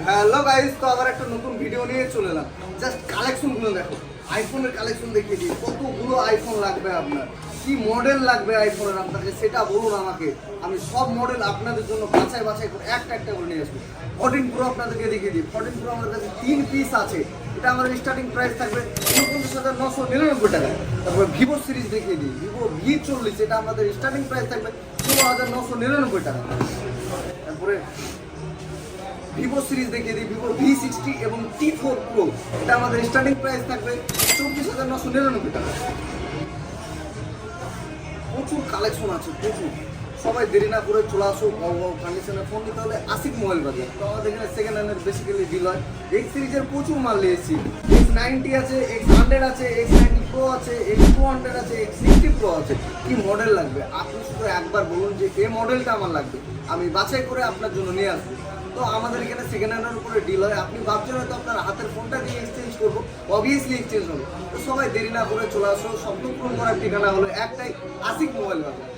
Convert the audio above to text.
Hello guys, তো আবার একটা নতুন ভিডিও নিয়ে চলে এলাম। জাস্ট কালেকশনগুলো দেখো, আইফোনের কালেকশন দেখিয়ে দিই। কতগুলো আইফোন লাগবে আপনার, কি মডেল লাগবে আইফোনের আপনাকে সেটা বলুন আমাকে। আমি সব মডেল আপনাদের জন্য বাছাই বাছাই করে একটা একটা করে নিয়ে আসবো। 14 প্রো আপনাদেরকে দেখিয়ে দিই। 14 প্রো আমাদের কাছে 3 পিস আছে। এটা আমাদের স্টার্টিং প্রাইস থাকবে 49,999 টাকা। তারপরে ভিভো সিরিজ দেখিয়ে দিই, ভিভো V40, এটা আমাদের স্টার্টিং প্রাইস থাকবে 16,999 টাকা। তারপরে ভিভো সিরিজ দেখিয়ে দিই, ভিভো V60 এবং T4 Pro, এটা আমাদের স্টার্টিং প্রাইস থাকবে 24,999 টাকা। প্রচুর কালেকশন আছে, প্রচুর। সবাই দেরি না করে চলে আসো। কন্ডিশনে ফোন নিতে হলে আশিক মোবাইল বাজার। তো আমাদের এখানে সেকেন্ড হ্যান্ডের বেসিক্যালি ডিল হয়। X সিরিজের প্রচুর মাল নিয়েছি। X90 আছে, X100 আছে, X90 Pro আছে, X200 আছে, X60 Pro আছে। কি মডেল লাগবে আপনি শুধু একবার বলুন যে এই মডেলটা আমার লাগবে, আমি বাছাই করে আপনার জন্য নিয়ে আসবো। তো আমাদের এখানে সেকেন্ড হ্যান্ডের উপরে ডিল হয়। আপনি ভাবছেন হয়তো আপনার হাতের ফোনটা দিয়ে এক্সচেঞ্জ করবো, অবভিয়াসলি এক্সচেঞ্জ হবে। তো সবাই দেরি না করে চলে আসো। স্বপ্ন পূরণ করার ঠিকানা হলো একটাই, আশিক মোবাইল বাজার।